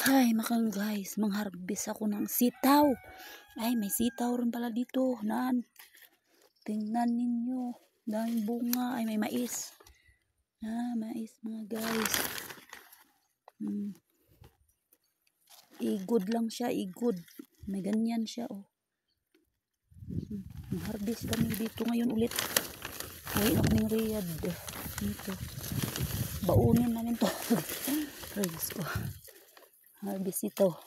Hi, guys, mangharbis ako ng sitaw. Ay, may sitaw rin pala dito. Tingnan ninyo. Daming bunga. Ay, may mais. Mais mga guys. Igod lang siya, igod. May ganyan siya, oh. Mangharbis kami dito ngayon ulit. Uwi na kaming Riyadh. Dito. Baunin namin to. Praise ko. Harbis ito.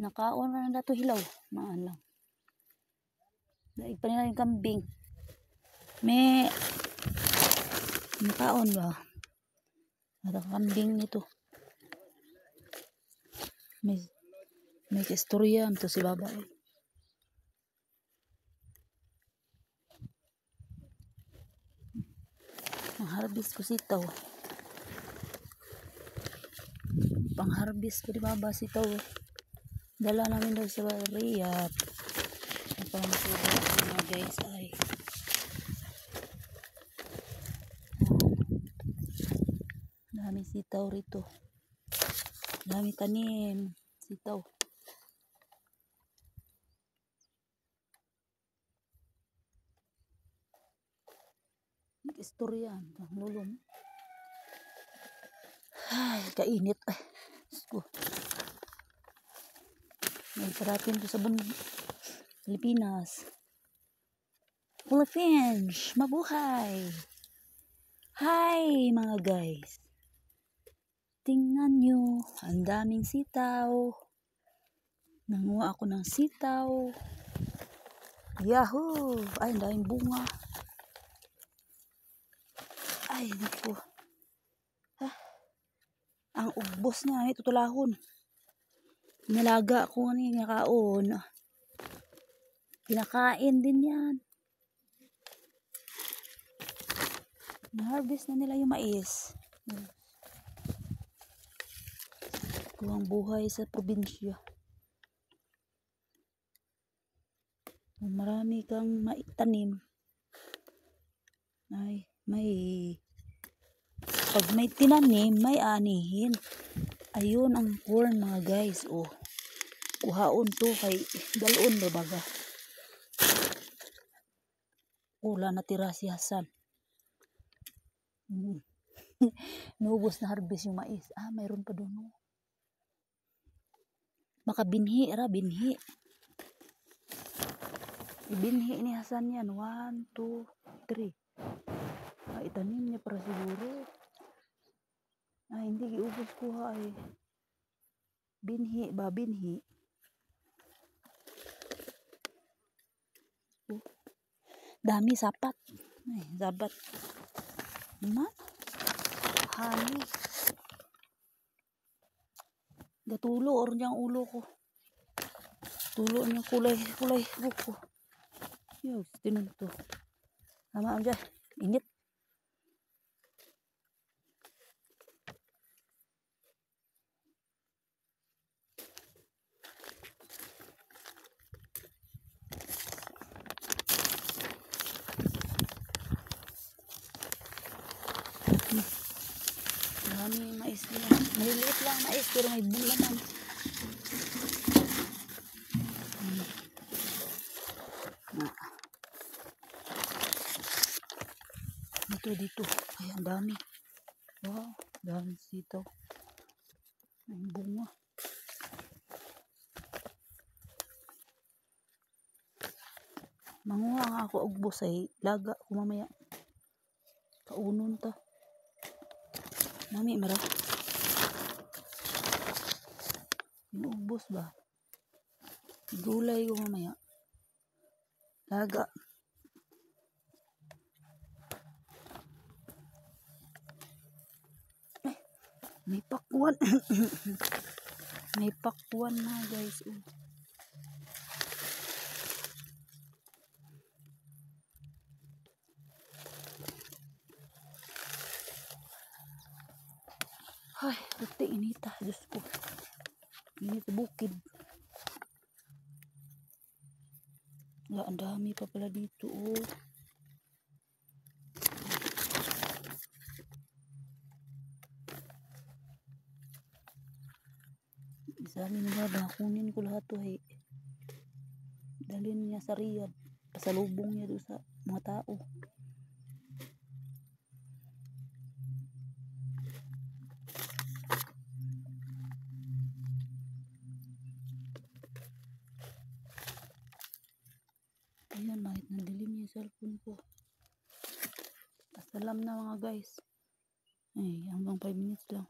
Nakaon na na to hilaw. Maalang. Daig pa nila yung kambing. May nakaon ba? Ada kambing nito. May istorya to si baba. Mangharbis ko sitaw. Pangharbis ko di baba sitaw. Dala namin daw sa Riyadh. Mga guys ay dami sitaw rito, dami tanim sitaw. Istorya ang lulong. Ay, kainit. Ay, may parating to sa Pilipinas. Philippines, mabuhay! Hi mga guys, tingnan nyo, ang daming sitaw. Nanguha ako ng sitaw. Yahoo! Ay, ang daming bunga. Ay, naku. Ang ugbos niya, may tutulahon. Nalaga ko nga nga kaon. Kinakain din yan. Na-harvest na nila yung mais. Kuwang buhay sa probinsya. Marami kang maitanim. Ay, pag may tinanim, may anihin. Ayun ang corn mga guys. Oh, kuhaon to kay dalon ba baga. Wala natira si Hasan. Naubos na harvest yung mais. Mayroon pa doon. Baka binhi ra, binhi. Ibinhi ni Hasan yan. 1, 2, 3. Itanim niya para siguro. Hindi giubos kuha ay. Binhi ba, binhi. Dami sapat. Ay, sapat. Hani. Gatulo or niyang ulo ko. Tulo niya kulay buko. Yo, tinan to. Tama ang dyan. Init. Marami mais niya. Maliliit lang mais pero may bulaman. Dito. Ay, ang dami. Wow, dami sitaw. Ang bunga. Manguha nga ako og busay. Laga ko mamaya. Kaunon ta. Mami, mara. Inuubos ba? Gulay ko mamaya. Laga. May pakwan. May pakwan na guys. Ay, pati inita. Diyos ko. Init bukid. Ang dami pa pala dito. Sabi ni Baba, kunin ko lahat to ay dalhin niya sa Riyadh. Pasalubong niya doon sa mga tao. Ayan, bakit nadilim yung cellphone ko. Pasalam na mga guys. Ay, hanggang 5 minutes lang.